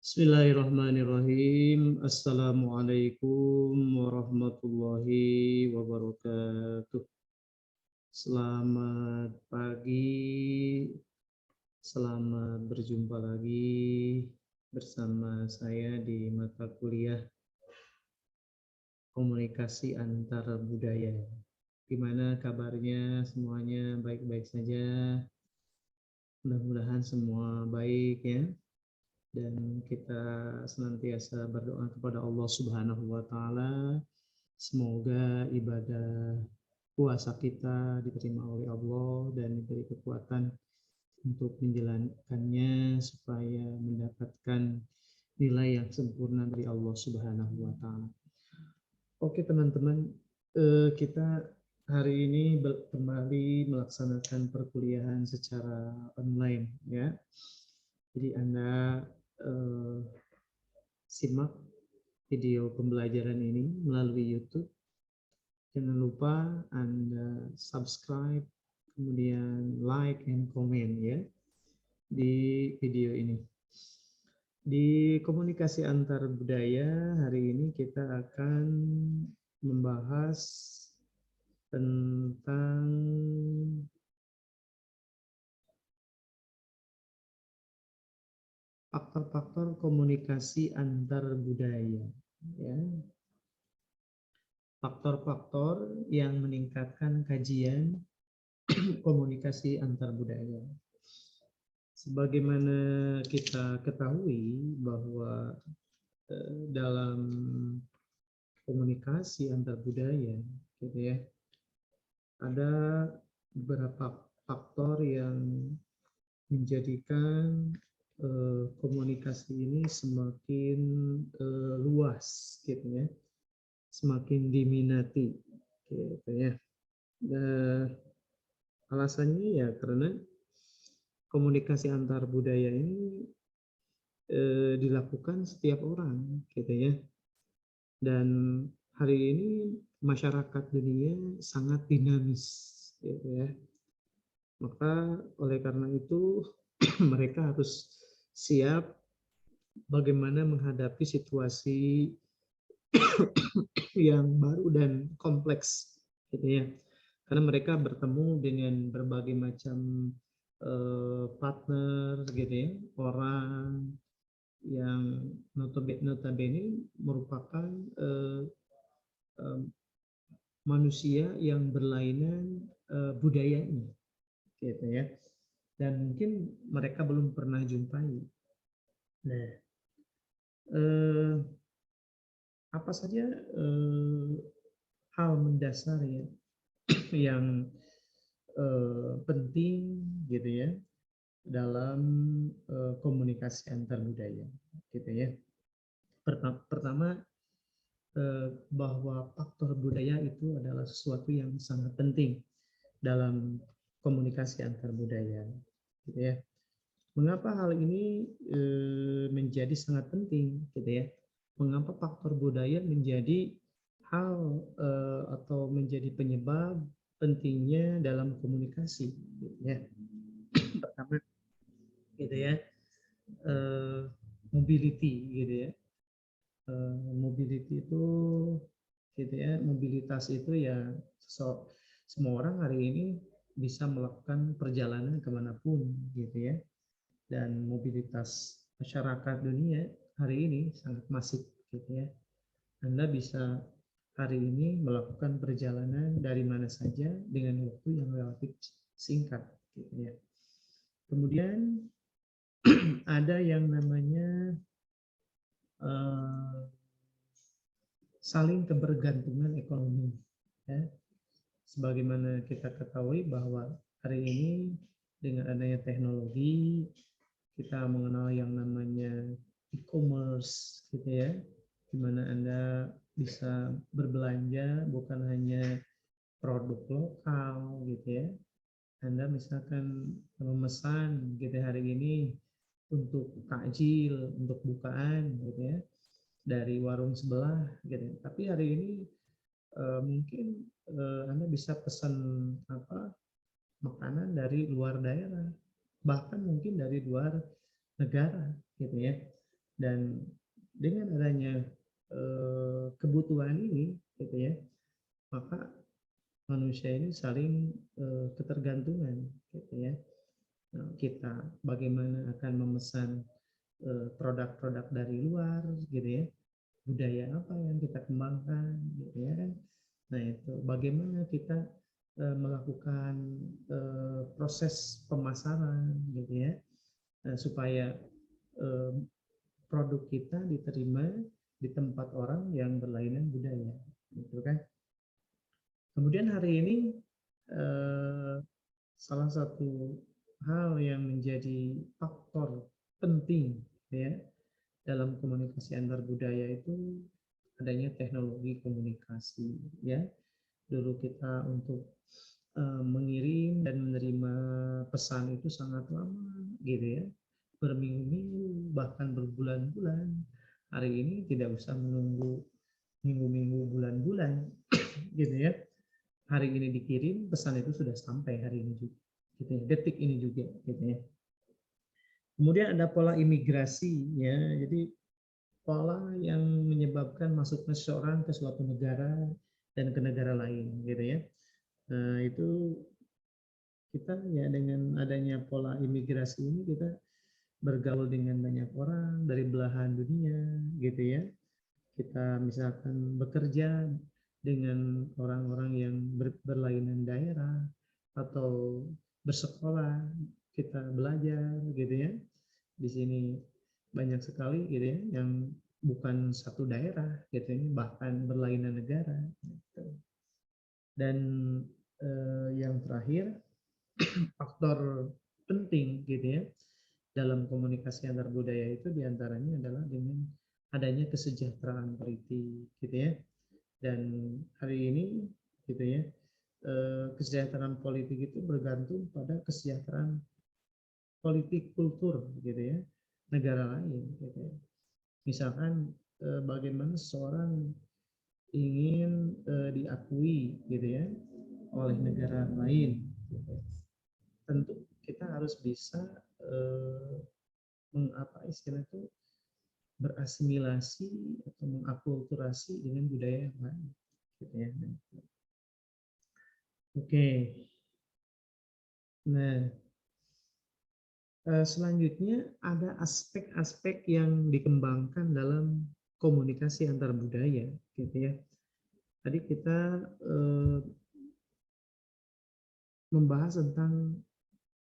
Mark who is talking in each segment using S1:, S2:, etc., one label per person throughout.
S1: Bismillahirrahmanirrahim. Assalamualaikum warahmatullahi wabarakatuh. Selamat pagi, selamat berjumpa lagi bersama saya di mata kuliah komunikasi antar budaya. Gimana kabarnya semuanya? Baik-baik saja. Mudah-mudahan semua baik ya. Dan kita senantiasa berdoa kepada Allah Subhanahu wa taala, semoga ibadah puasa kita diterima oleh Allah dan diberi kekuatan untuk menjalankannya supaya mendapatkan nilai yang sempurna dari Allah Subhanahu wa taala. Oke teman-teman, kita hari ini kembali melaksanakan perkuliahan secara online ya. Jadi Anda simak video pembelajaran ini melalui YouTube. Jangan lupa Anda subscribe, kemudian like and comment ya di video ini. Di komunikasi antar budaya hari ini kita akan membahas tentang faktor-faktor komunikasi antar budaya ya. Faktor-faktor yang meningkatkan kajian komunikasi antar budaya. Sebagaimana kita ketahui bahwa dalam komunikasi antar budaya gitu ya, ada beberapa faktor yang menjadikan komunikasi ini semakin luas gitu ya, semakin diminati gitu ya. Alasannya ya karena komunikasi antar budaya ini dilakukan setiap orang gitu ya. Dan hari ini masyarakat dunia sangat dinamis gitu ya. Maka oleh karena itu mereka harus siap bagaimana menghadapi situasi yang baru dan kompleks gitu ya. Karena mereka bertemu dengan berbagai macam partner gitu ya, orang yang notabene merupakan manusia yang berlainan budayanya gitu ya, dan mungkin mereka belum pernah jumpai. Nah, apa saja hal mendasar ya yang penting gitu ya dalam komunikasi antar budaya gitu ya. Pertama bahwa faktor budaya itu adalah sesuatu yang sangat penting dalam komunikasi antar budaya gitu ya. Mengapa hal ini menjadi sangat penting gitu ya? Mengapa faktor budaya menjadi hal atau menjadi penyebab pentingnya dalam komunikasi gitu ya. Pertama gitu ya, mobility gitu ya. Mobility itu gitu ya, mobilitas itu ya semua orang hari ini bisa melakukan perjalanan kemanapun gitu ya, dan mobilitas masyarakat dunia hari ini sangat masif gitu ya. Anda bisa hari ini melakukan perjalanan dari mana saja dengan waktu yang relatif singkat gitu ya. Kemudian ada yang namanya saling kebergantungan ekonomi ya. Sebagaimana kita ketahui bahwa hari ini dengan adanya teknologi kita mengenal yang namanya e-commerce gitu ya, di mana Anda bisa berbelanja bukan hanya produk lokal gitu ya. Anda misalkan memesan gitu hari ini untuk takjil, untuk bukaan gitu ya, dari warung sebelah gitu. Tapi hari ini mungkin Anda bisa pesan makanan dari luar daerah, bahkan mungkin dari luar negara gitu ya. Dan dengan adanya kebutuhan ini, gitu ya, maka manusia ini saling ketergantungan, gitu ya. Nah, kita bagaimana akan memesan produk-produk dari luar, gitu ya, budaya apa yang kita kembangkan, gitu ya kan. Nah itu bagaimana kita melakukan proses pemasaran, gitu ya, supaya eh, produk kita diterima di tempat orang yang berlainan budaya, gitu kan. Kemudian hari ini eh, salah satu hal yang menjadi faktor penting ya dalam komunikasi antar budaya itu adanya teknologi komunikasi ya. Dulu kita untuk mengirim dan menerima pesan itu sangat lama gitu ya, berminggu-minggu bahkan berbulan-bulan. Hari ini tidak usah menunggu minggu-minggu, bulan-bulan gitu ya. Hari ini dikirim, pesan itu sudah sampai hari ini juga gitu ya, detik ini juga gitu ya. Kemudian ada pola imigrasi ya, jadi pola yang menyebabkan masuknya seseorang ke suatu negara dan ke negara lain gitu ya. Nah, itu kita ya dengan adanya pola imigrasi ini kita bergaul dengan banyak orang dari belahan dunia gitu ya. Kita misalkan bekerja dengan orang-orang yang berlainan daerah atau bersekolah, kita belajar gitu ya. Di sini banyak sekali gitu ya yang bukan satu daerah gitu ya, bahkan berlainan negara gitu. Dan yang terakhir faktor penting gitu ya dalam komunikasi antar budaya itu diantaranya adalah dengan adanya kesejahteraan politik gitu ya. Dan hari ini gitu ya kesejahteraan politik itu bergantung pada kesejahteraan politik kultur gitu ya negara lain gitu ya. Misalkan bagaimana seseorang ingin diakui gitu ya oleh negara lain gitu. Tentu kita harus bisa mengapa istilah itu berasimilasi atau mengakulturasi dengan budaya yang lain gitu ya. Oke. Nah, selanjutnya ada aspek-aspek yang dikembangkan dalam komunikasi antar budaya gitu ya. Tadi kita membahas tentang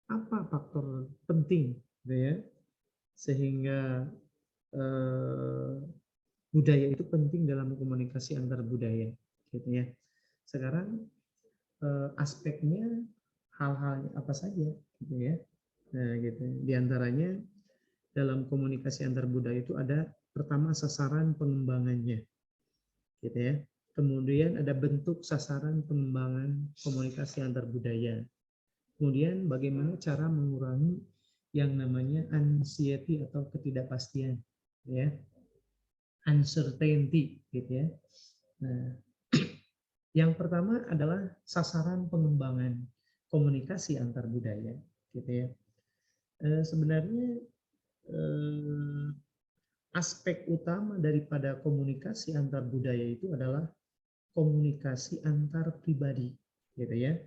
S1: apa faktor penting gitu ya sehingga budaya itu penting dalam komunikasi antar budaya gitu ya. Sekarang aspeknya hal-hal apa saja gitu ya. Nah, gitu. Di antaranya dalam komunikasi antar budaya itu ada pertama sasaran pengembangannya gitu ya. Kemudian ada bentuk sasaran pengembangan komunikasi antar budaya. Kemudian bagaimana cara mengurangi yang namanya anxiety atau ketidakpastian ya. Uncertainty gitu ya. Nah, yang pertama adalah sasaran pengembangan komunikasi antar budaya gitu ya. Sebenarnya aspek utama daripada komunikasi antar budaya itu adalah komunikasi antar pribadi gitu ya.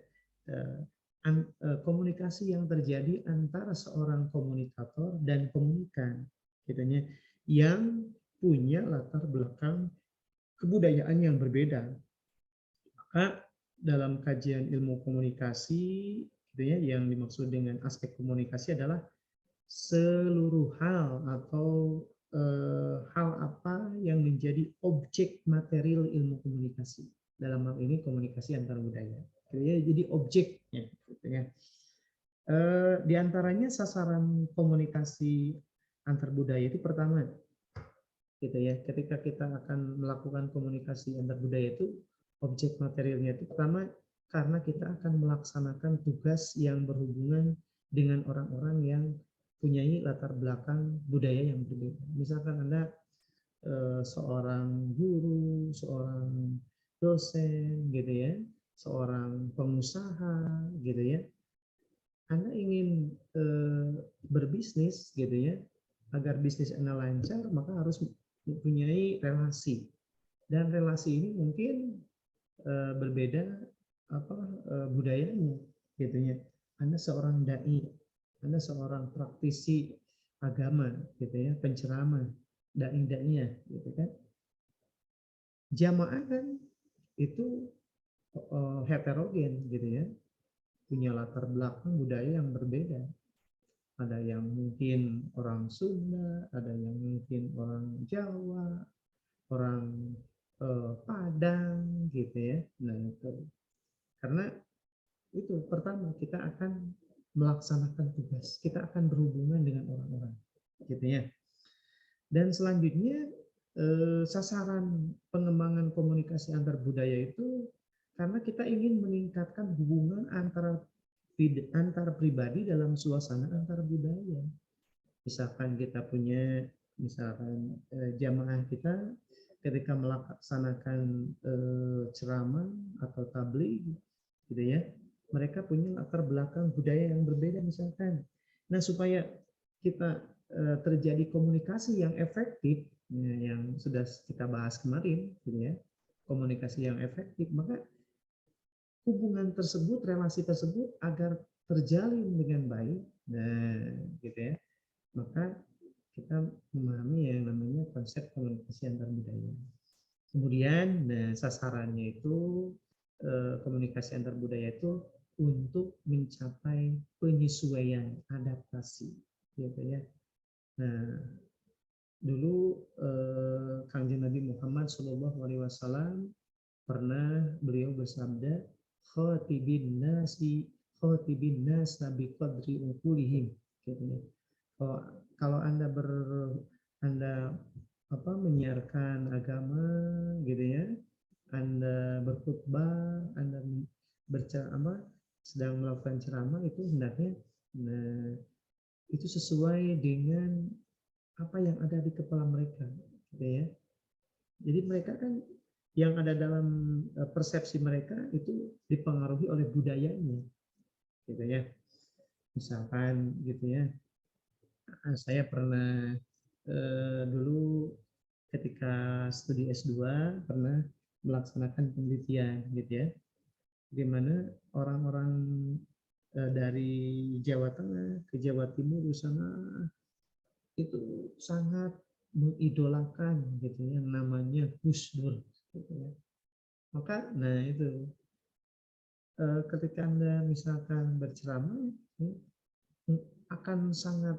S1: Komunikasi yang terjadi antara seorang komunikator dan komunikan gitu ya, yang punya latar belakang kebudayaan yang berbeda. Maka dalam kajian ilmu komunikasi gitu ya, yang dimaksud dengan aspek komunikasi adalah seluruh hal atau hal apa yang menjadi objek material ilmu komunikasi. Dalam hal ini komunikasi antar budaya. Jadi objeknya. Gitu ya. Di antaranya sasaran komunikasi antar budaya itu pertama, gitu ya. Ketika kita akan melakukan komunikasi antar budaya itu objek materialnya itu pertama karena kita akan melaksanakan tugas yang berhubungan dengan orang-orang yang punyai latar belakang budaya yang berbeda. Misalkan Anda seorang guru, seorang dosen, gitu ya, seorang pengusaha, gitu ya. Anda ingin berbisnis, gitu ya, Agar bisnis Anda lancar, maka harus mempunyai relasi. Dan relasi ini mungkin berbeda budayanya, gitu ya. Anda seorang dai, Anda seorang praktisi agama, gitu ya, penceramah, dai-dainya, gitu kan. Jamaah kan itu heterogen, gitu ya, punya latar belakang budaya yang berbeda. Ada yang mungkin orang Sunda, ada yang mungkin orang Jawa, orang Padang, gitu ya. Nah itu karena itu pertama kita akan melaksanakan tugas, kita akan berhubungan dengan orang-orang, gitu ya. Dan selanjutnya sasaran pengembangan komunikasi antar budaya itu karena kita ingin meningkatkan hubungan antar pribadi dalam suasana antar budaya. Misalkan kita punya jamaah kita ketika melaksanakan ceramah atau tabligh, gitu ya, mereka punya latar belakang budaya yang berbeda misalkan. Nah supaya kita terjadi komunikasi yang efektif, yang sudah kita bahas kemarin, gitu ya, komunikasi yang efektif, maka hubungan tersebut, relasi tersebut agar terjalin dengan baik, nah, gitu ya, maka kita memahami yang namanya konsep komunikasi antar budaya. Kemudian, nah, sasarannya itu komunikasi antar budaya itu untuk mencapai penyesuaian, adaptasi, gitu ya. Nah, dulu Kangjeng Nabi Muhammad SAW pernah beliau bersabda, khatibin nasa biqadri uqulihim, gitu ya. Kalau Anda menyiarkan agama, gitu ya, Anda berkhutbah, Anda berceramah, sedang melakukan ceramah, itu hendaknya itu sesuai dengan apa yang ada di kepala mereka, gitu ya. Jadi mereka kan yang ada dalam persepsi mereka itu dipengaruhi oleh budayanya, gitu ya. Misalkan, gitu ya, saya pernah dulu ketika studi S2 pernah melaksanakan penelitian, gitu ya, di mana orang-orang dari Jawa Tengah ke Jawa Timur di sana itu sangat mengidolakan, gitu ya, namanya Gus Dur, gitu ya. Maka nah itu ketika Anda misalkan berceramah, akan sangat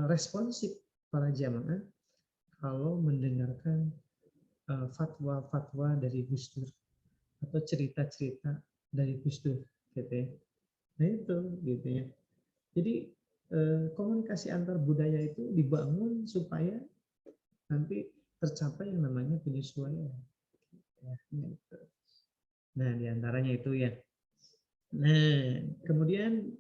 S1: responsif para jamaah kalau mendengarkan fatwa-fatwa dari Gus Dur atau cerita-cerita dari Gus Dur, gitu ya. Nah itu, gitu ya. Jadi komunikasi antar budaya itu dibangun supaya nanti tercapai yang namanya penyesuaian. Ya, gitu. Nah diantaranya itu ya. Nah kemudian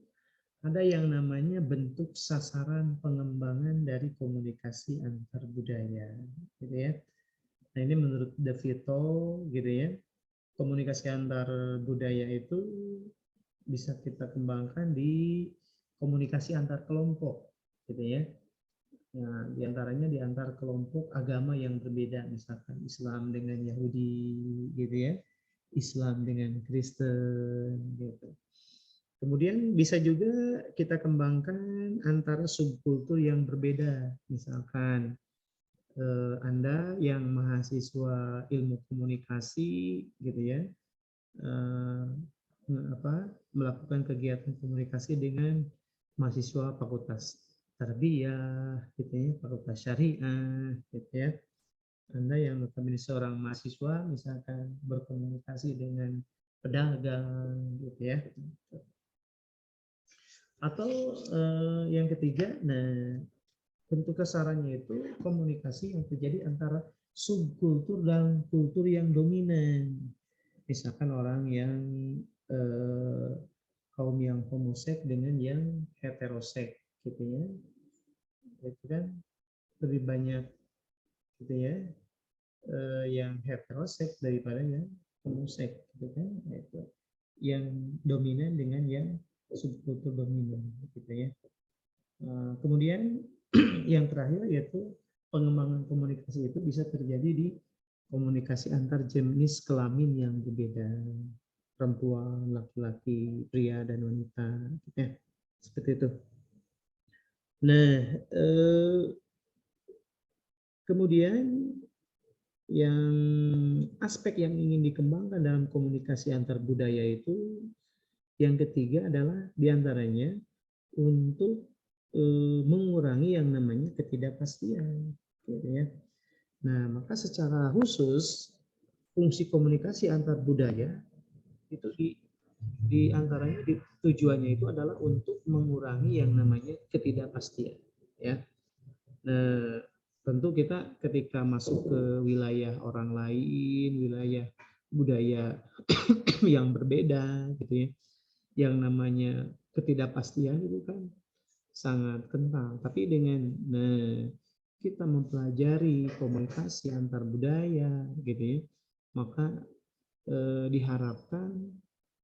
S1: ada yang namanya bentuk sasaran pengembangan dari komunikasi antar budaya, gitu ya. Nah ini menurut De Vito, gitu ya, komunikasi antar budaya itu bisa kita kembangkan di komunikasi antar kelompok, gitu ya. Nah, diantaranya di antar kelompok agama yang berbeda, misalkan Islam dengan Yahudi, gitu ya, Islam dengan Kristen, gitu. Kemudian bisa juga kita kembangkan antara subkultur yang berbeda, misalkan Anda yang mahasiswa ilmu komunikasi, gitu ya, melakukan kegiatan komunikasi dengan mahasiswa fakultas tarbiyah, gitu ya, fakultas syariah, gitu ya. Anda yang notabene seorang mahasiswa misalkan berkomunikasi dengan pedagang, gitu ya. Atau yang ketiga, nah bentuk kasarannya itu komunikasi yang terjadi antara subkultur dan kultur yang dominan. Misalkan orang yang kaum yang homoseks dengan yang heteroseks, gitu ya. Itu kan lebih banyak, gitu ya, yang heteroseks daripada yang homoseks, gitu kan. Itu yang dominan dengan yang subkultur dominan, gitu ya. Kemudian yang terakhir yaitu pengembangan komunikasi itu bisa terjadi di komunikasi antar jenis kelamin yang berbeda, perempuan, laki-laki, pria dan wanita, ya, seperti itu. Nah, kemudian yang aspek yang ingin dikembangkan dalam komunikasi antar budaya itu yang ketiga adalah diantaranya untuk mengurangi yang namanya ketidakpastian, gitu ya. Nah, maka secara khusus fungsi komunikasi antar budaya itu di antaranya tujuannya itu adalah untuk mengurangi yang namanya ketidakpastian, ya. Nah, tentu kita ketika masuk ke wilayah orang lain, wilayah budaya yang berbeda, gitu ya, yang namanya ketidakpastian itu kan sangat kental. Tapi dengan kita mempelajari komunikasi antar budaya, gitu ya, maka diharapkan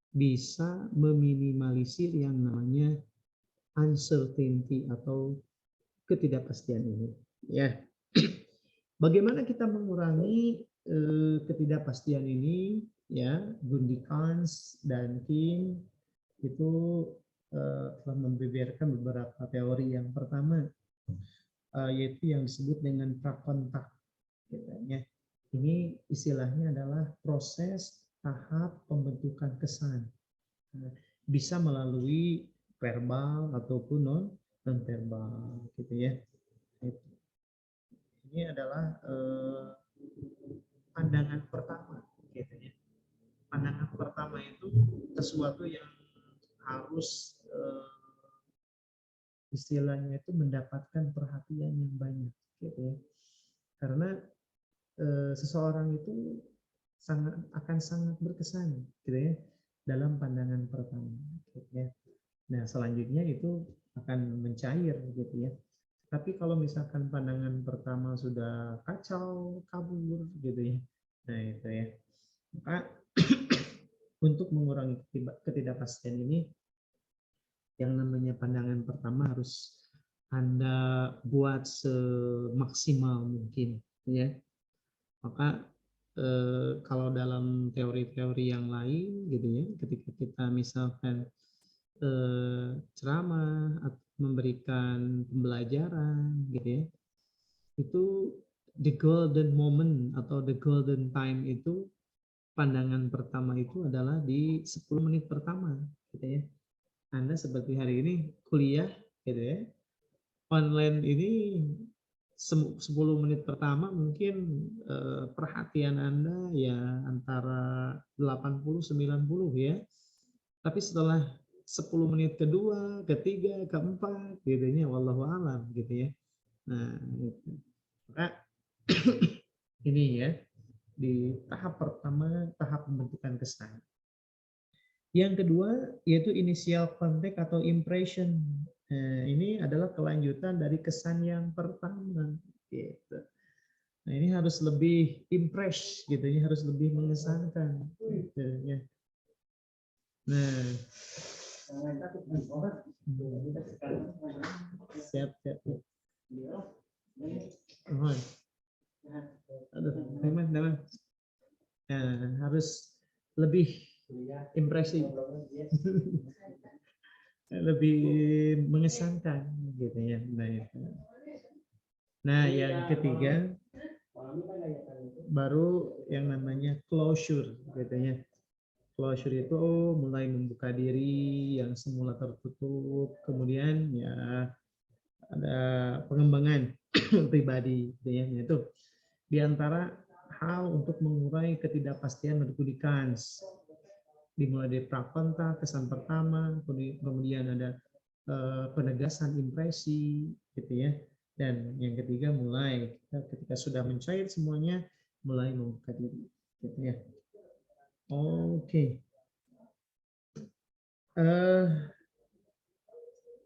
S1: bisa meminimalisir yang namanya uncertainty atau ketidakpastian ini. Ya, bagaimana kita mengurangi ketidakpastian ini? Ya, Gundikan dan Kim itu telah membeberkan beberapa teori. Yang pertama yaitu yang disebut dengan prakontak. Ini istilahnya adalah proses tahap pembentukan kesan. Bisa melalui verbal ataupun non verbal, gitu ya. Ini adalah pandangan pertama, gitu ya. Pandangan pertama itu sesuatu yang harus istilahnya itu mendapatkan perhatian yang banyak, gitu ya. Karena seseorang itu akan sangat berkesan, gitu ya, dalam pandangan pertama, gitu ya. Nah, selanjutnya itu akan mencair, gitu ya. Tapi kalau misalkan pandangan pertama sudah kacau, kabur, gitu ya. Nah, itu ya. Maka untuk mengurangi ketidakpastian ini, yang namanya pandangan pertama harus Anda buat semaksimal mungkin, ya. Maka kalau dalam teori-teori yang lain, gitu ya, ketika kita misalkan ceramah atau memberikan pembelajaran, gitu ya, itu the golden moment atau the golden time itu pandangan pertama itu adalah di 10 menit pertama, gitu ya. Anda seperti hari ini kuliah, gitu ya, online ini 10 menit pertama mungkin perhatian Anda ya antara 80-90 ya. Tapi setelah 10 menit kedua, ketiga, keempat, gitu ya, wallahu alam, gitu ya. Nah, gitu. Maka ini ya, di tahap pertama, tahap pembentukan kesan. Yang kedua, yaitu initial contact atau impression. Nah, ini adalah kelanjutan dari kesan yang pertama, gitu. Nah, ini harus lebih impress, gitu ya, harus lebih mengesankan, gitu ya. Nah, siap. Aduh, teman. Nah, harus lebih impresif, lebih mengesankan, gitu ya. Nah, yang ketiga baru yang namanya closure, gitu ya. Closure itu mulai membuka diri yang semula tertutup, kemudian ya ada pengembangan pribadi, gitu ya. Itu di antara hal untuk mengurangi ketidakpastian Gundikan. Dimulai dari prakontak, kesan pertama, kemudian ada penegasan impresi, gitu ya. Dan yang ketiga mulai ketika sudah mencair semuanya, mulai membuka diri, gitu ya. Oke.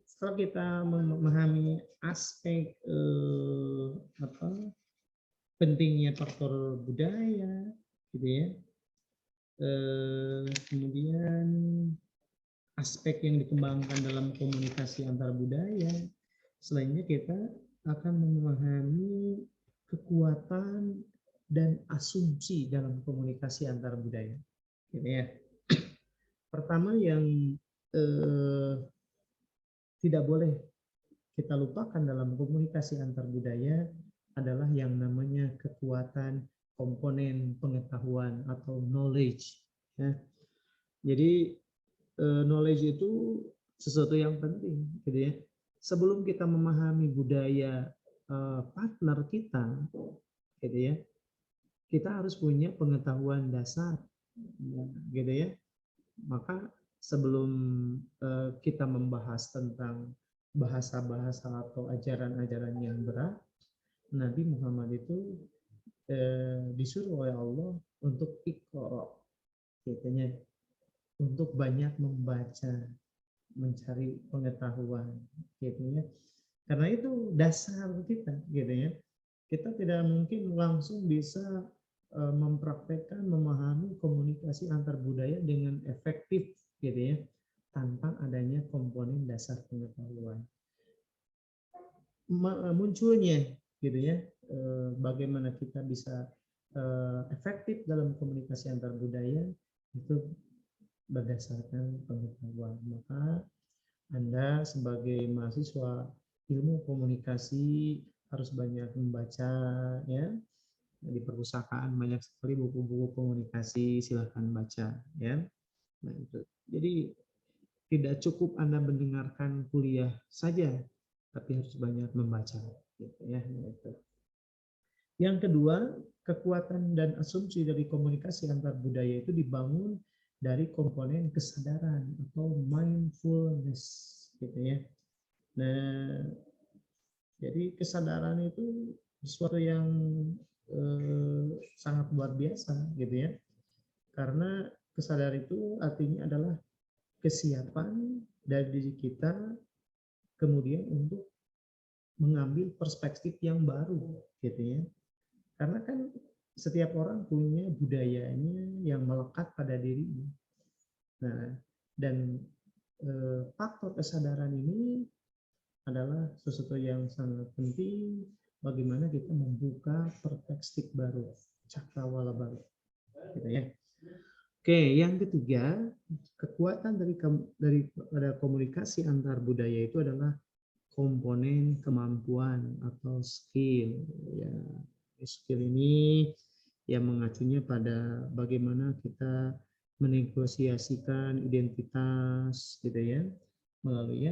S1: Setelah kita memahami aspek pentingnya faktor budaya, gitu ya. Kemudian aspek yang dikembangkan dalam komunikasi antar budaya, selainnya kita akan memahami kekuatan dan asumsi dalam komunikasi antar budaya. Gitu ya. Pertama yang tidak boleh kita lupakan dalam komunikasi antar budaya adalah yang namanya kekuatan komponen pengetahuan atau knowledge. Ya. Jadi knowledge itu sesuatu yang penting, gitu ya. Sebelum kita memahami budaya partner kita, gitu ya, kita harus punya pengetahuan dasar, gitu ya. Maka sebelum kita membahas tentang bahasa-bahasa atau ajaran-ajaran yang berat, Nabi Muhammad itu disuruh oleh Allah untuk iqra, katanya, untuk banyak membaca, mencari pengetahuan, gitu ya. Karena itu dasar kita, gitu ya. Kita tidak mungkin langsung bisa mempraktekkan, memahami komunikasi antar budaya dengan efektif, gitu ya, tanpa adanya komponen dasar pengetahuan. Munculnya, gitu ya, bagaimana kita bisa efektif dalam komunikasi antar budaya itu berdasarkan pengetahuan. Maka Anda sebagai mahasiswa ilmu komunikasi harus banyak membaca, ya. Di perpustakaan banyak sekali buku-buku komunikasi, silahkan baca, ya. Nah, itu. Jadi tidak cukup Anda mendengarkan kuliah saja, tapi harus banyak membaca, gitu ya. Nah, itu. Yang kedua, kekuatan dan asumsi dari komunikasi antar budaya itu dibangun dari komponen kesadaran atau mindfulness, gitu ya. Nah, jadi kesadaran itu sesuatu yang sangat luar biasa, gitu ya. Karena kesadaran itu artinya adalah kesiapan dari diri kita kemudian untuk mengambil perspektif yang baru, gitu ya. Karena kan setiap orang punya budayanya yang melekat pada dirinya. Nah, dan faktor kesadaran ini adalah sesuatu yang sangat penting bagaimana kita membuka perspektif baru, cakrawala baru, gitu ya. Oke, yang ketiga, kekuatan dari pada komunikasi antar budaya itu adalah komponen kemampuan atau skill, ya. Skill ini yang mengacunya pada bagaimana kita menegosiasikan identitas, gitu ya, melalui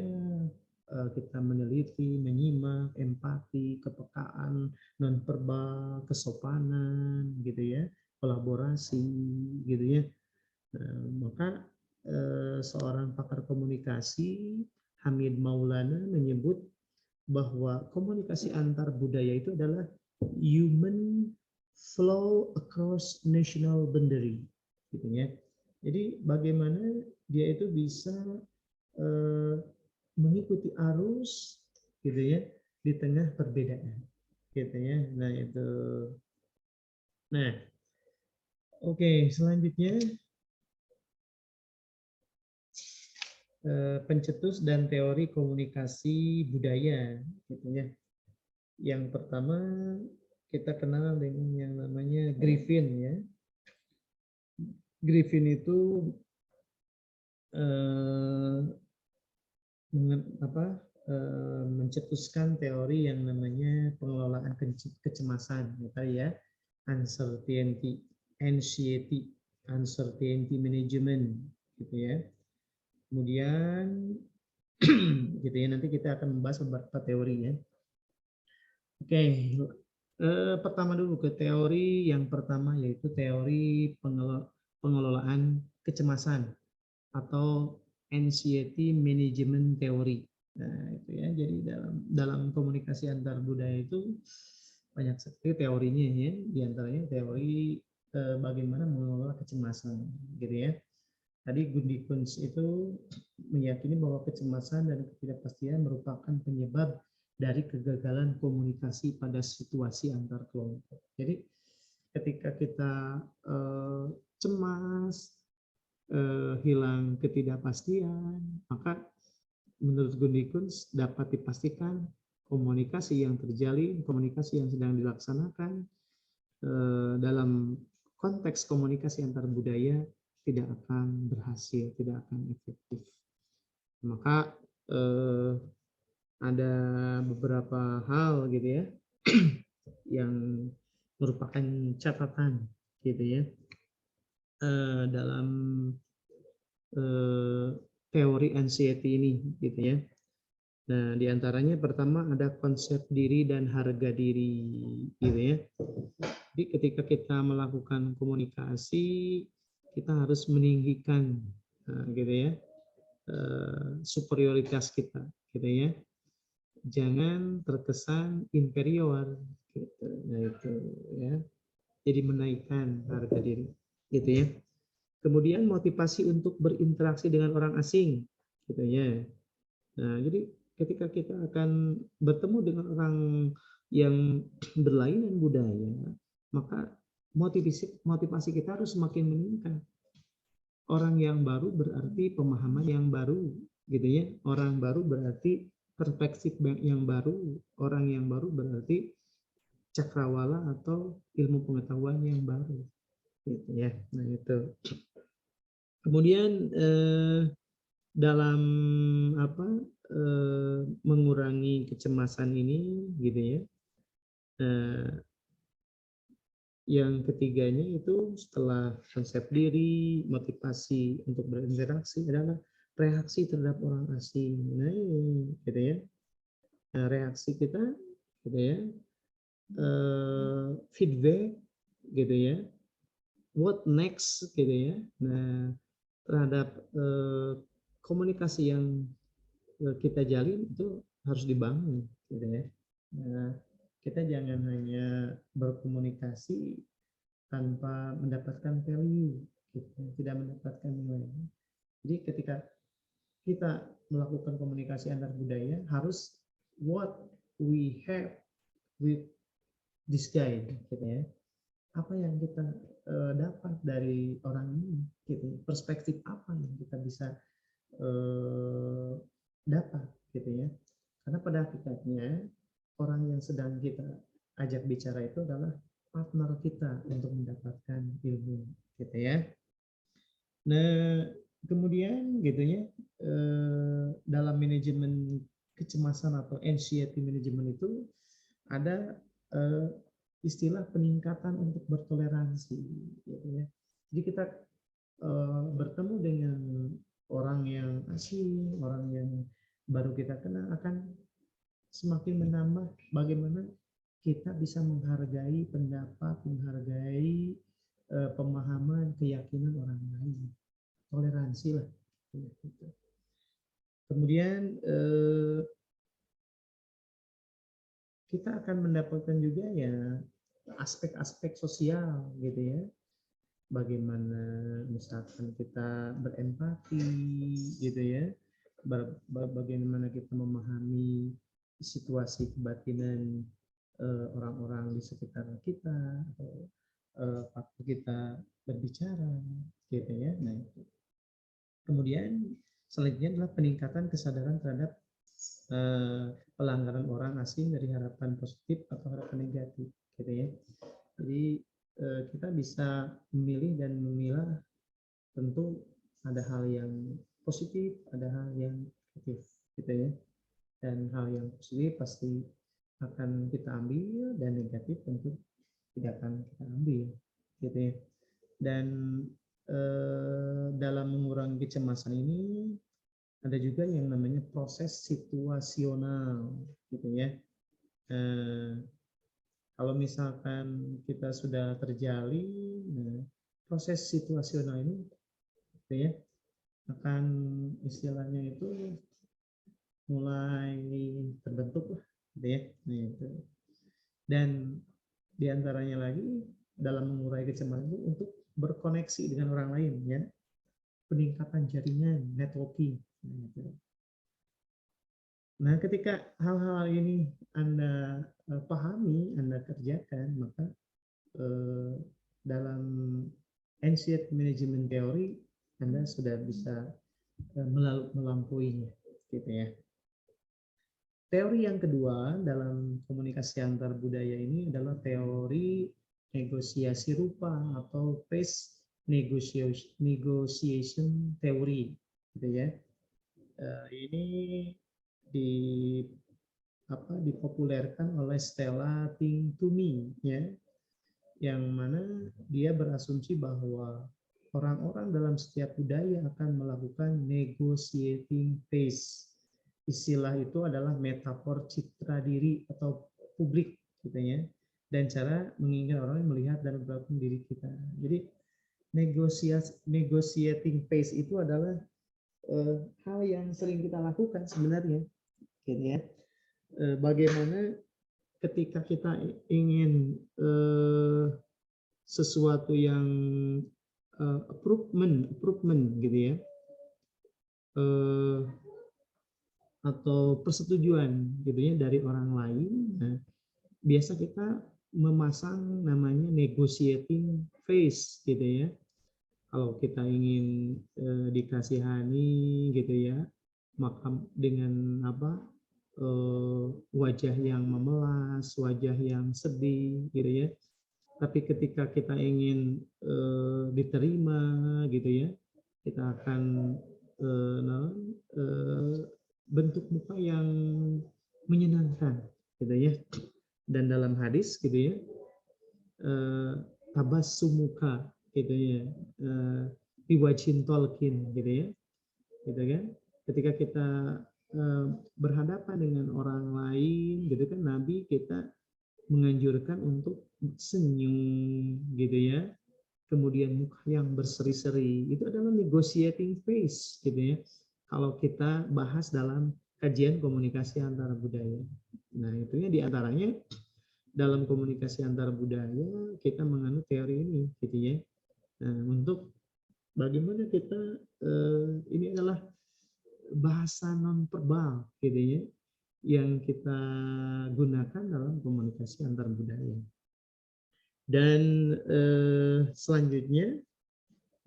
S1: kita meneliti, menyimak, empati, kepekaan, nonverbal, kesopanan, gitu ya, kolaborasi, gitu ya. Nah, maka seorang pakar komunikasi Hamid Maulana menyebut bahwa komunikasi antar budaya itu adalah human flow across national boundary, gitu ya. Jadi bagaimana dia itu bisa mengikuti arus, gitu ya, di tengah perbedaan, gitu ya. Nah itu. Nah, oke, selanjutnya pencetus dan teori komunikasi budaya, gitu ya. Yang pertama kita kenal dengan yang namanya Griffin, ya. Griffin itu mencetuskan teori yang namanya pengelolaan kecemasan, ya, uncertainty, anxiety, uncertainty management, gitu ya. Kemudian gitu ya, nanti kita akan membahas beberapa teori, ya. Oke, pertama dulu ke teori yang pertama, yaitu teori pengelolaan kecemasan atau anxiety management theory. Nah, itu ya. Jadi dalam komunikasi antar budaya itu banyak sekali teorinya, ya. Di antaranya teori bagaimana mengelola kecemasan, gitu ya. Tadi Gundikunz itu meyakini bahwa kecemasan dan ketidakpastian merupakan penyebab dari kegagalan komunikasi pada situasi antar kelompok. Jadi ketika kita cemas, hilang ketidakpastian, maka menurut Gundikunz dapat dipastikan komunikasi yang terjalin, komunikasi yang sedang dilaksanakan dalam konteks komunikasi antar budaya tidak akan berhasil, tidak akan efektif. Maka ada beberapa hal gitu ya yang merupakan catatan gitu ya dalam teori anxiety ini gitu ya. Nah, diantaranya pertama ada konsep diri dan harga diri gitu ya. Jadi ketika kita melakukan komunikasi, kita harus meninggikan gitu ya superioritas kita gitu ya. Jangan terkesan inferior gitu. Nah, itu ya. Jadi menaikkan harga diri gitu ya. Kemudian motivasi untuk berinteraksi dengan orang asing gitu ya. Nah, jadi ketika kita akan bertemu dengan orang yang berlainan budaya, maka motivasi kita harus semakin meningkat. Orang yang baru berarti pemahaman yang baru, gitu ya. Orang baru berarti perspektif yang baru. Orang yang baru berarti cakrawala atau ilmu pengetahuan yang baru, gitu ya. Nah itu. Kemudian dalam mengurangi kecemasan ini gitu ya. Yang ketiganya itu setelah konsep diri, motivasi untuk berinteraksi adalah reaksi terhadap orang asing. Nah, gitu ya. Nah, reaksi kita gitu ya. Feedback gitu ya. What next gitu ya. Nah, terhadap komunikasi yang kita jalin itu harus dibangun gitu ya. Nah, kita jangan hanya berkomunikasi tanpa mendapatkan value gitu, tidak mendapatkan nilai. Jadi ketika kita melakukan komunikasi antar budaya harus what we have with this guy gitu ya. Apa yang kita dapat dari orang ini gitu, perspektif apa yang kita bisa dapat gitu ya. Karena pada hakikatnya orang yang sedang kita ajak bicara itu adalah partner kita untuk mendapatkan ilmu gitu ya. Nah, kemudian gitu ya dalam manajemen kecemasan atau anxiety management itu ada istilah peningkatan untuk bertoleransi gitu ya. Jadi kita bertemu dengan orang yang asing, orang yang baru kita kenal akan semakin menambah bagaimana kita bisa menghargai pendapat, menghargai pemahaman, keyakinan orang lain. Toleransi lah. Kemudian kita akan mendapatkan juga ya aspek-aspek sosial gitu ya. Bagaimana misalkan kita berempati gitu ya. Bagaimana kita memahami situasi kebatinan orang-orang di sekitar kita atau waktu kita berbicara gitu ya. Nah, itu. Kemudian selanjutnya adalah peningkatan kesadaran terhadap pelanggaran orang asing dari harapan positif atau harapan negatif gitu ya. Jadi kita bisa memilih dan memilah, tentu ada hal yang positif, ada hal yang negatif gitu ya. Dan hal yang positif pasti akan kita ambil dan negatif tentu tidak akan kita ambil gitu ya. Dan dalam mengurangi kecemasan ini ada juga yang namanya proses situasional gitu ya. Kalau misalkan kita sudah terjalin, proses situasional ini gitu ya akan istilahnya itu mulai terbentuk lah gitu ya. Nah, itu. Dan diantaranya lagi dalam mengurai kecemasan itu untuk berkoneksi dengan orang lain ya, peningkatan jaringan, networking. Nah, ketika hal-hal ini Anda pahami, Anda kerjakan, maka dalam anxiety management theory Anda sudah bisa melampuinya, gitu ya. Teori yang kedua dalam komunikasi antar budaya ini adalah teori negosiasi rupa atau face negotiation theory, gitu ya. Ini di dipopulerkan oleh Stella Ting Tumi, ya, yang mana dia berasumsi bahwa orang-orang dalam setiap budaya akan melakukan negotiating phase. Istilah itu adalah metafor citra diri atau publik, gitu ya, dan cara mengingat orang yang melihat dan memperlakukan diri kita. Jadi negotiating phase itu adalah hal yang sering kita lakukan sebenarnya, gitu ya. Bagaimana ketika kita ingin sesuatu yang improvement gitu ya, atau persetujuan gitu ya dari orang lain. Nah, biasa kita memasang namanya negotiating phase gitu ya. Kalau kita ingin dikasihani gitu ya, maka dengan wajah yang memelas, wajah yang sedih gitu ya. Tapi ketika kita ingin diterima gitu ya, kita akan bentuk muka yang menyenangkan gitu ya. Dan dalam hadis gitu ya, tabassumuka gitu ya, biwajhin tolkin gitu ya, gitu kan. Ketika kita berhadapan dengan orang lain gitu kan, Nabi kita menganjurkan untuk senyum gitu ya, kemudian muka yang berseri-seri, itu adalah negotiating phase gitu ya, kalau kita bahas dalam kajian komunikasi antar budaya. Nah, itunya diantaranya dalam komunikasi antar budaya kita menganut teori ini gitu ya. Nah, untuk bagaimana kita ini adalah bahasa non-verbal gitu ya, yang kita gunakan dalam komunikasi antar budaya. Dan selanjutnya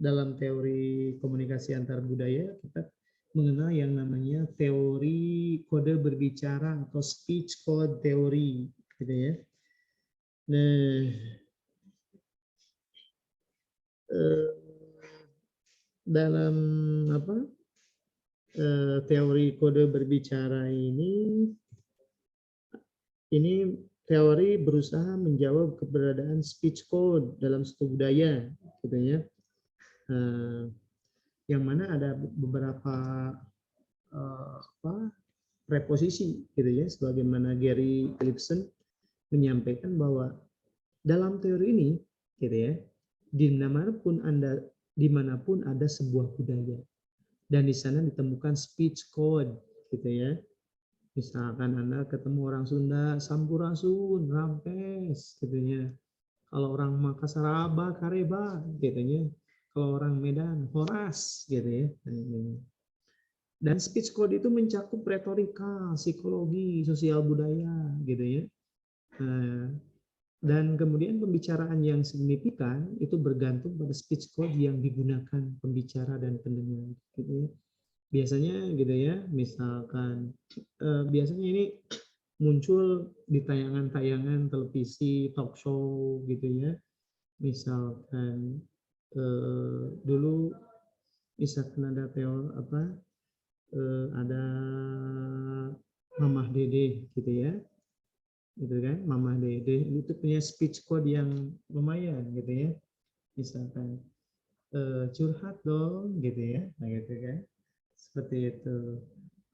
S1: dalam teori komunikasi antar budaya kita mengenal yang namanya teori kode berbicara atau speech code theory gitu ya. Nah, dalam teori kode berbicara ini teori berusaha menjawab keberadaan speech code dalam suatu budaya, gitu ya. Yang mana ada beberapa preposisi, gitu ya. Sebagaimana Gary Philipson menyampaikan bahwa dalam teori ini, gitu ya, dimanapun ada sebuah budaya dan di sana ditemukan speech code, gitu ya. Misalkan Anda ketemu orang Sunda, sampurasun, rampes, gitu ya. Kalau orang Makassar, aba, kareba, gitu ya. Kalau orang Medan, horas, gitu ya. Dan speech code itu mencakup retorika, psikologi, sosial budaya, gitu ya. Dan kemudian pembicaraan yang signifikan itu bergantung pada speech code yang digunakan pembicara dan pendengar, gitu ya. Biasanya gitu ya, misalkan biasanya ini muncul di tayangan-tayangan televisi, talk show gitu ya. Misalkan dulu misalkan ada ada Mamah Dede gitu ya. Gitu kan, Mamah Dede itu punya speech code yang lumayan gitu ya. Misalkan curhat dong gitu ya. Nah gitu kan. Seperti itu.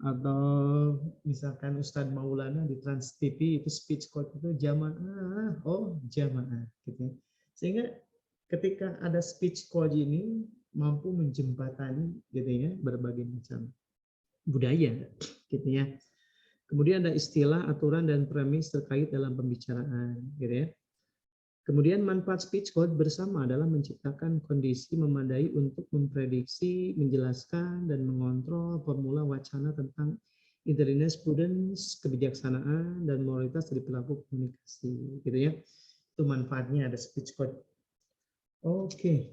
S1: Atau misalkan Ustadz Maulana di Trans TV itu speech code itu jamaah, jamaah gitu. Sehingga ketika ada speech code ini mampu menjembatani gitu ya berbagai macam budaya gitu ya. Kemudian ada istilah, aturan dan premis terkait dalam pembicaraan gitu ya. Kemudian manfaat speech code bersama adalah menciptakan kondisi memadai untuk memprediksi, menjelaskan, dan mengontrol formula wacana tentang intelligence, prudence, kebijaksanaan, dan moralitas dari pelaku komunikasi. Gitu ya. Itu manfaatnya ada speech code. Oke.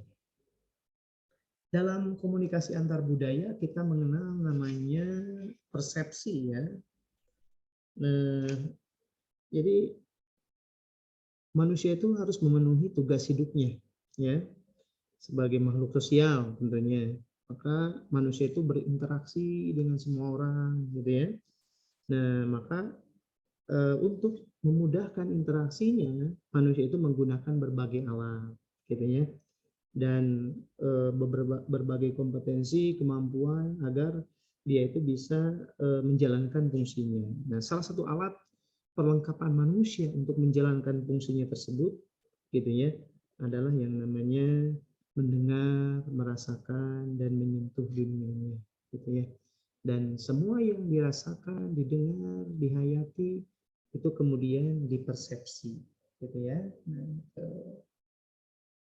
S1: Dalam komunikasi antar budaya kita mengenal namanya persepsi ya. Nah, jadi manusia itu harus memenuhi tugas hidupnya, ya, sebagai makhluk sosial tentunya. Maka manusia itu berinteraksi dengan semua orang, gitu ya. Nah, maka untuk memudahkan interaksinya, manusia itu menggunakan berbagai alat, gitu ya, dan berbagai kompetensi, kemampuan agar dia itu bisa menjalankan fungsinya. Nah, salah satu alat perlengkapan manusia untuk menjalankan fungsinya tersebut, gitu ya, adalah yang namanya mendengar, merasakan, dan menyentuh dunianya, gitu ya. Dan semua yang dirasakan, didengar, dihayati, itu kemudian dipersepsi, gitu ya. Nah,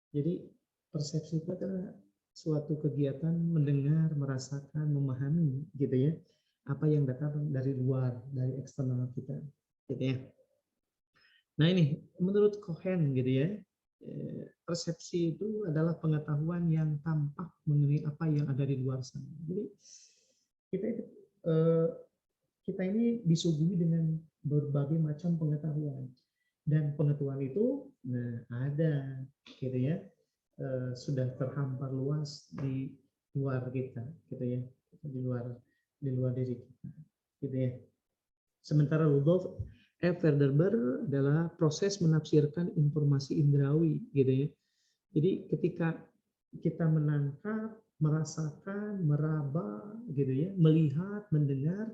S1: jadi persepsi itu adalah suatu kegiatan mendengar, merasakan, memahami, gitu ya, apa yang datang dari luar, dari eksternal kita, gitu ya. Nah ini menurut Cohen, gitu ya, persepsi itu adalah pengetahuan yang tampak mengenai apa yang ada di luar sana. Jadi kita itu eh, kita ini disuguhi dengan berbagai macam pengetahuan, dan pengetahuan itu nah ada, gitu ya, sudah terhampar luas di luar kita, gitu ya, di luar diri kita, gitu ya. Sementara Rudolf F. Verderber adalah proses menafsirkan informasi indrawi, gitu ya. Jadi ketika kita menangkap, merasakan, meraba, gitu ya, melihat, mendengar,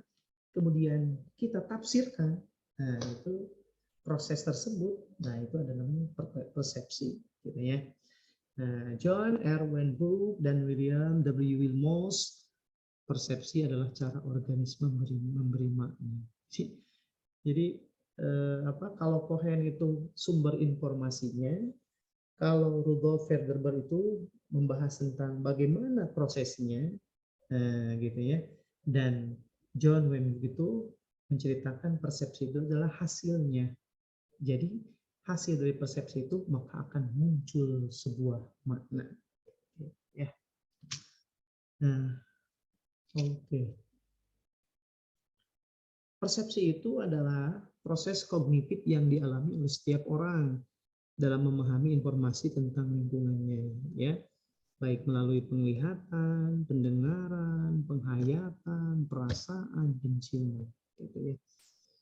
S1: kemudian kita tafsirkan, nah itu proses tersebut, nah itu adalah namanya persepsi, gitu ya. Nah, John Erwin Brooke dan William W. Wilmos, persepsi adalah cara organisme memberi makna. Jadi kalau Cohen itu sumber informasinya, kalau Rudolf Verderber itu membahas tentang bagaimana prosesnya, gitu ya, dan John Wayne itu menceritakan persepsi itu adalah hasilnya. Jadi hasil dari persepsi itu maka akan muncul sebuah makna. Ya. Nah, oke. Persepsi itu adalah proses kognitif yang dialami oleh setiap orang dalam memahami informasi tentang lingkungannya, ya, baik melalui penglihatan, pendengaran, penghayatan, perasaan, penciuman, gitu ya.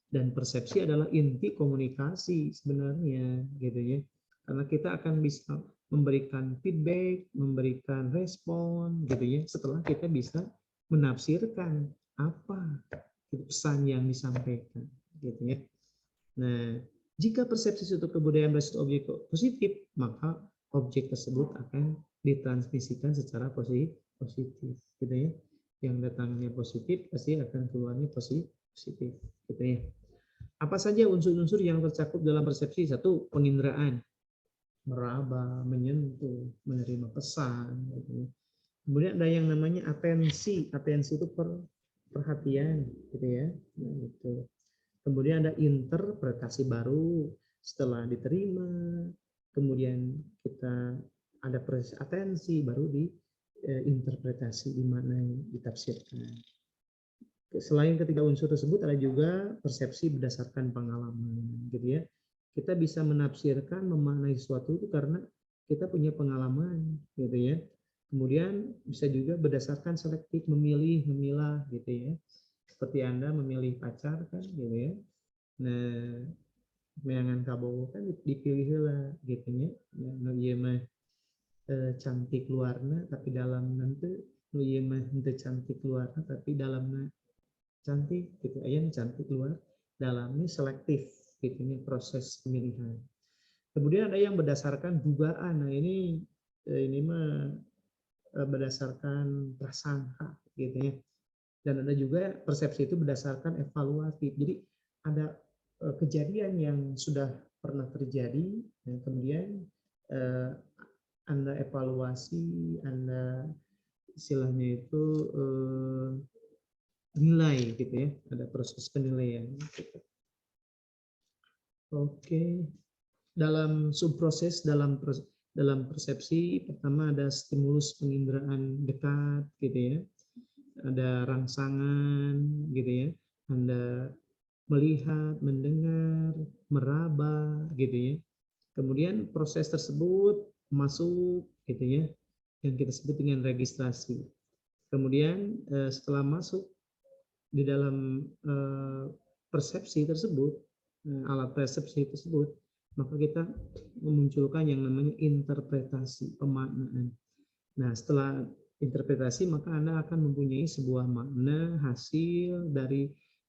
S1: Dan persepsi adalah inti komunikasi sebenarnya, gitu ya. Karena kita akan bisa memberikan feedback, memberikan respon, gitu ya, setelah kita bisa menafsirkan apa pesan yang disampaikan, gitu ya. Nah, jika persepsi suatu kebudayaan bersifat objek positif, maka objek tersebut akan ditransmisikan secara positif, gitu ya. Yang datangnya positif pasti akan keluarnya positif, gitu ya. Apa saja unsur-unsur yang tercakup dalam persepsi? Satu, penginderaan, meraba, menyentuh, menerima pesan, gitu ya. Kemudian ada yang namanya atensi. Atensi itu perhatian, gitu ya. Nah, itu. Kemudian ada interpretasi baru setelah diterima, kemudian kita ada proses atensi, baru interpretasi di mana yang ditafsirkan. Selain ketiga unsur tersebut ada juga persepsi berdasarkan pengalaman, gitu ya. Kita bisa menafsirkan, memaknai sesuatu itu karena kita punya pengalaman, gitu ya. Kemudian bisa juga berdasarkan selektif, memilih, memilah, gitu ya. Seperti Anda memilih pacar kan, gitu ya. Nah, meangan kabogo kan dipilih lah, gitu ya. Nah, iya mah cantik luarnya tapi dalam nanti nu iya mah henteu cantik luarnya tapi dalamnya cantik, gitu. Aya cantik luar, dalamnya selektif, gitu ya, proses pemilihan. Kemudian ada yang berdasarkan dugaan. Nah, ini mah berdasarkan prasangka, gitu ya. Dan ada juga persepsi itu berdasarkan evaluatif. Jadi ada kejadian yang sudah pernah terjadi, dan kemudian eh, Anda evaluasi, Anda istilahnya itu nilai, gitu ya. Ada proses penilaian. Gitu. Oke, dalam subproses dalam persepsi pertama ada stimulus penginderaan dekat, gitu ya. Ada rangsangan, gitu ya. Anda melihat, mendengar, meraba, gitu ya. Kemudian proses tersebut masuk, gitu ya, yang kita sebut dengan registrasi. Kemudian setelah masuk di dalam persepsi tersebut, alat persepsi tersebut, maka kita memunculkan yang namanya interpretasi, pemaknaan. Nah, setelah interpretasi maka Anda akan mempunyai sebuah makna hasil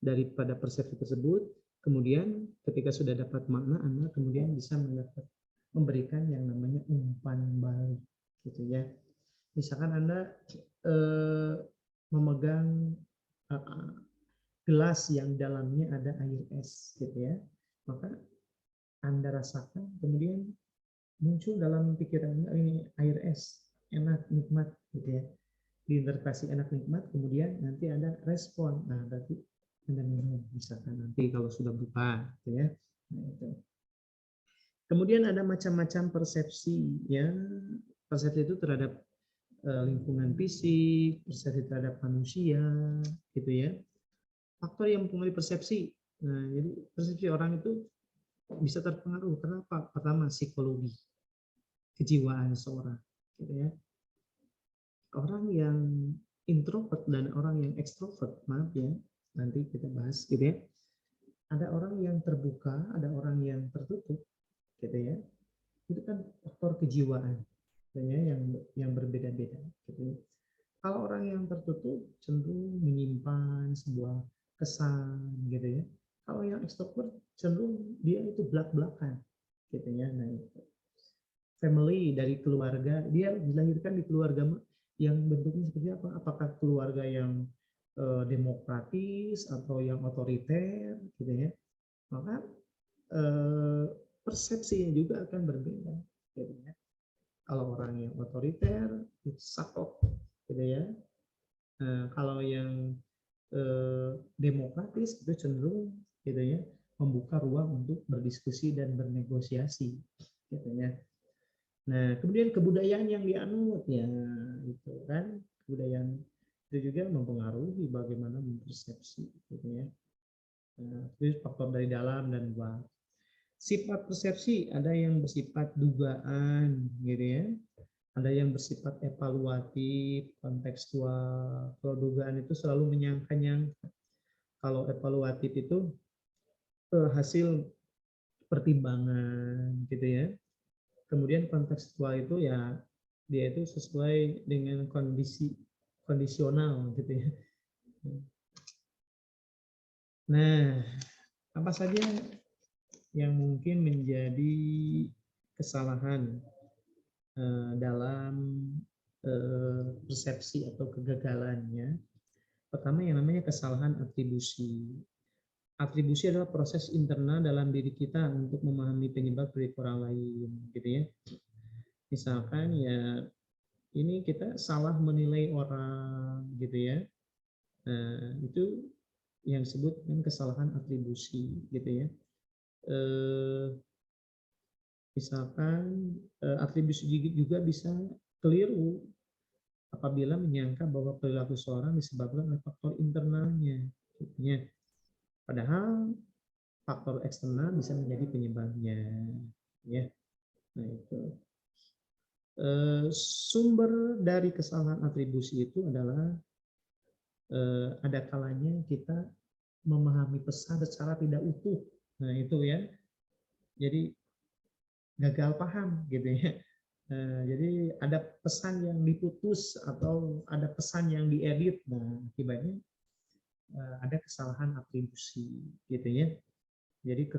S1: daripada persepsi tersebut. Kemudian ketika sudah dapat makna, Anda kemudian bisa memberikan yang namanya umpan balik, gitu ya. Misalkan Anda memegang gelas yang dalamnya ada air es, gitu ya, maka Anda rasakan, kemudian muncul dalam pikiran Anda ini air es, enak, nikmat, gitu ya. Diinterpretasi enak, nikmat, kemudian nanti ada respon. Nah, berarti Anda minum, misalkan nanti kalau sudah buka, gitu ya. Nah, itu. Kemudian ada macam-macam persepsi, ya. Persepsi itu terhadap lingkungan fisik, persepsi terhadap manusia, gitu ya. Faktor yang mempengaruhi persepsi. Nah, jadi persepsi orang itu bisa terpengaruh. Kenapa? Pertama, psikologi, kejiwaan seorang, gitu ya. Orang yang introvert dan orang yang ekstrovert, maaf ya, nanti kita bahas, gitu ya. Ada orang yang terbuka, ada orang yang tertutup, gitu ya. Itu kan faktor kejiwaan, gitu ya, yang berbeda-beda, gitu ya. Kalau orang yang tertutup cenderung menyimpan sebuah kesan, gitu ya. Kalau yang ekstrovert cenderung dia itu belak-belakan, gitu ya. Nah, itu. Family dari keluarga, dia dilahirkan di keluarga yang bentuknya seperti apa? Apakah keluarga yang demokratis atau yang otoriter, gitu ya. Maka persepsinya juga akan berbeda, gitu ya. Kalau orang yang otoriter itu sakok, gitu ya. Kalau yang demokratis itu cenderung, gitu ya, membuka ruang untuk berdiskusi dan bernegosiasi, gitu ya. Nah, kemudian kebudayaan yang dianut, ya, itu kan, kebudayaan itu juga mempengaruhi bagaimana mempersepsi, gitu ya. Nah, itu faktor dari dalam dan luar. Sifat persepsi ada yang bersifat dugaan, gitu ya. Ada yang bersifat evaluatif, kontekstual. Kalau dugaan itu selalu menyangka-nyangka. Kalau evaluatif itu hasil pertimbangan, gitu ya. Kemudian kontekstual itu ya dia itu sesuai dengan kondisi kondisional, gitu ya. Nah, apa saja yang mungkin menjadi kesalahan dalam persepsi atau kegagalannya? Pertama yang namanya kesalahan atribusi. Atribusi adalah proses internal dalam diri kita untuk memahami penyebab dari orang lain, gitu ya. Misalkan ya ini kita salah menilai orang, gitu ya. Nah, itu yang disebut dengan kesalahan atribusi, gitu ya. Misalkan atribusi juga bisa keliru apabila menyangka bahwa perilaku seorang disebabkan oleh faktor internalnya, gitu ya. Padahal faktor eksternal bisa menjadi penyebabnya, ya. Nah, itu sumber dari kesalahan atribusi itu adalah ada kalanya kita memahami pesan secara tidak utuh. Nah, itu ya. Jadi gagal paham, gitu ya. Jadi ada pesan yang diputus atau ada pesan yang diedit. Nah, akibatnya ada kesalahan atribusi, gitu ya. Jadi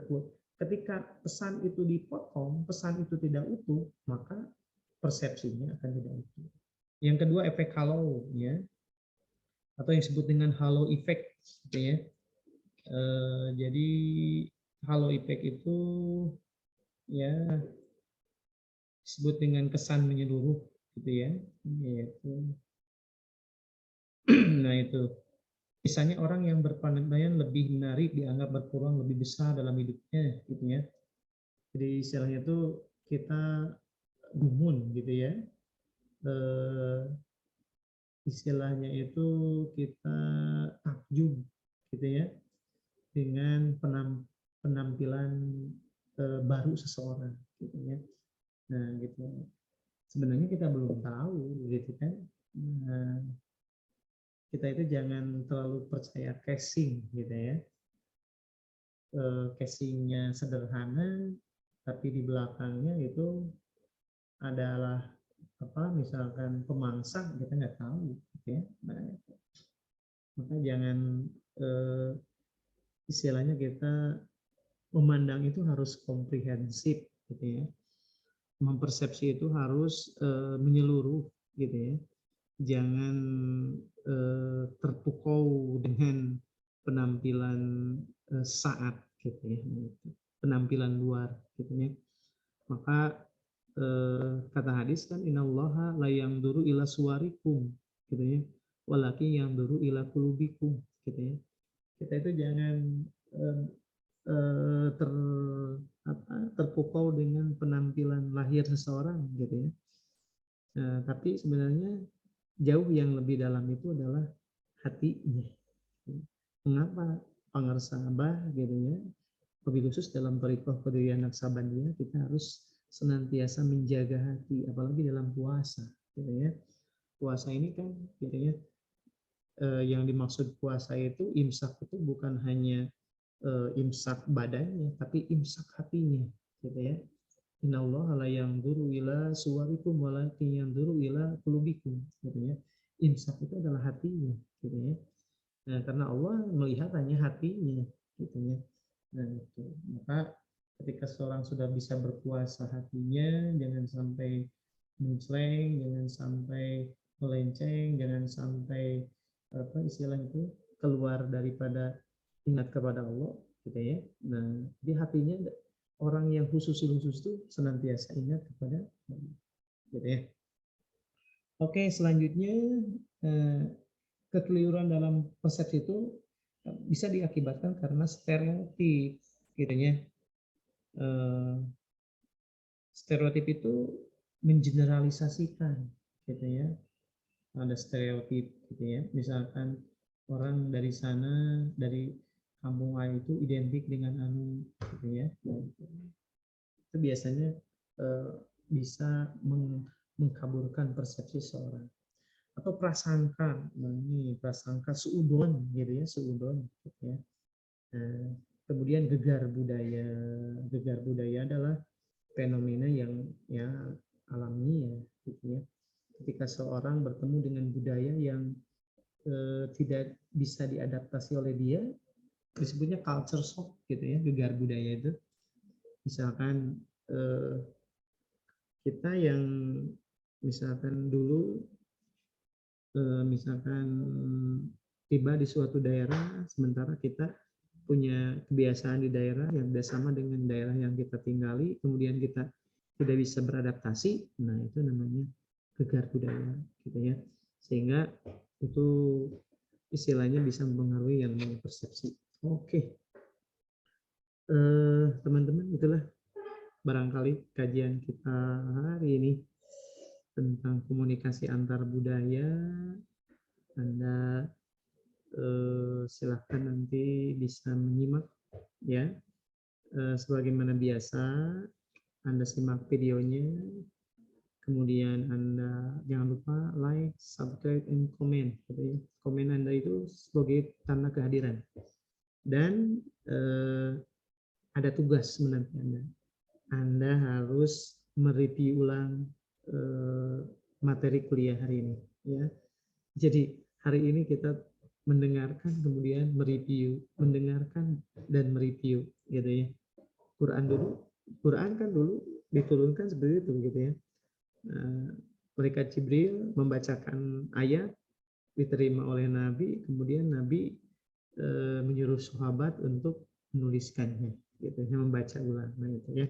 S1: ketika pesan itu dipotong, pesan itu tidak utuh, maka persepsinya akan tidak utuh. Yang kedua, efek halo, ya, atau yang disebut dengan halo effect, gitu ya. Jadi halo effect itu ya disebut dengan kesan menyeluruh, gitu ya. Yaitu, nah itu. Misalnya orang yang berpandang lebih menarik dianggap berpeluang lebih besar dalam hidupnya, gitu ya. Jadi istilahnya itu kita gumun, gitu ya. Istilahnya itu kita takjub, gitu ya. dengan penampilan baru seseorang, gitu ya. Nah, gitu. Sebenarnya kita belum tahu, gitu kan. Nah, kita itu jangan terlalu percaya casing, gitu ya. Casingnya sederhana, tapi di belakangnya itu adalah apa? Misalkan pemangsa, kita nggak tahu, gitu ya. Nah, maka jangan istilahnya kita memandang itu harus komprehensif, gitu ya. Mempersepsi itu harus menyeluruh, gitu ya. Jangan terpukau dengan penampilan saat, gitu ya. Penampilan luar, gitu ya. Maka kata hadis kan innallaha la yanzuru ila suwarikum, gitu ya. Walakin yanzuru ila qulubikum, gitu ya. Kita itu jangan eh, ter terpukau dengan penampilan lahir seseorang, gitu ya. Tapi sebenarnya jauh yang lebih dalam itu adalah hatinya. Mengapa pangarsabah, gitu ya, lebih khusus dalam thariqah Qadiriyah Naqsabandiyah kita harus senantiasa menjaga hati, apalagi dalam puasa, gitu ya. Puasa ini kan, gitu ya, yang dimaksud puasa itu imsak itu bukan hanya imsak badannya, tapi imsak hatinya, gitu ya. Innallaha la yanzuru ila suwarikum walakin yanzuru ila qulubikum, gitu ya. Imsak itu adalah hatinya, gitu ya. Nah, karena Allah melihat hanya hatinya, gitu ya. Nah, itu. Maka ketika seorang sudah bisa berpuasa hatinya, jangan sampai mencleng, jangan sampai melenceng, jangan sampai apa istilah itu keluar daripada ingat kepada Allah, gitu ya. Nah, di hatinya orang yang khusus itu senantiasa ingat kepada Allah, gitu ya. Oke, selanjutnya kekeliruan dalam persepsi itu bisa diakibatkan karena stereotip, gitu ya. Stereotip itu mengeneralisasikan, gitu ya. Ada stereotip, gitu ya. Misalkan orang dari sana, dari kampung A itu identik dengan anu, gitu ya. Itu biasanya bisa mengkaburkan persepsi seorang. Atau prasangka, nah ini prasangka suudon, gitu ya, suudon, gitu ya. Kemudian gegar budaya adalah fenomena yang ya alami ya, gitu ya. Ketika seorang bertemu dengan budaya yang tidak bisa diadaptasi oleh dia, disebutnya culture shock, gitu ya, gegar budaya itu. Misalkan kita yang misalkan dulu misalkan tiba di suatu daerah, sementara kita punya kebiasaan di daerah yang tidak sama dengan daerah yang kita tinggali, kemudian kita tidak bisa beradaptasi, nah itu namanya gegar budaya, gitu ya. Sehingga itu istilahnya bisa mempengaruhi yang namanya persepsi. Oke, teman-teman, itulah barangkali kajian kita hari ini tentang komunikasi antar budaya. Anda silahkan nanti bisa menyimak ya. Sebagaimana biasa, Anda simak videonya, kemudian Anda jangan lupa like, subscribe, and comment. Komen Anda itu sebagai tanda kehadiran. Dan ada tugas menanti Anda. Anda harus mereview ulang materi kuliah hari ini. Ya. Jadi hari ini kita mendengarkan kemudian mereview, mendengarkan dan mereview, gitu ya. Quran kan dulu diturunkan seperti itu, gitu ya. Malaikat Jibril membacakan ayat, diterima oleh Nabi, kemudian Nabi menyuruh sahabat untuk menuliskannya, gitu ya, membaca ulang, gitu ya.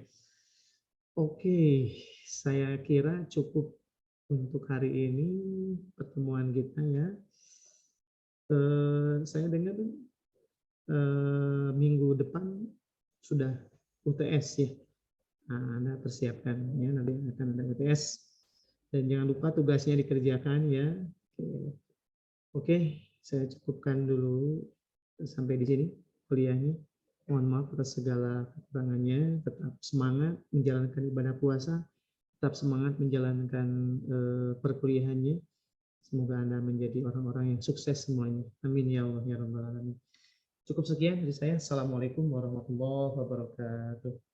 S1: Oke, saya kira cukup untuk hari ini pertemuan kita ya. Saya dengar minggu depan sudah UTS ya. Nah, Anda persiapkan ya, nanti akan ada UTS. Dan jangan lupa tugasnya dikerjakan ya. Oke, saya cukupkan dulu sampai di sini. kuliahnya. Mohon maaf atas segala kekurangannya. Tetap semangat menjalankan ibadah puasa, tetap semangat menjalankan perkuliahannya. Semoga Anda menjadi orang-orang yang sukses semuanya. Amin ya Allah ya Rabbal Alamin. Cukup sekian dari saya. Assalamualaikum warahmatullahi wabarakatuh.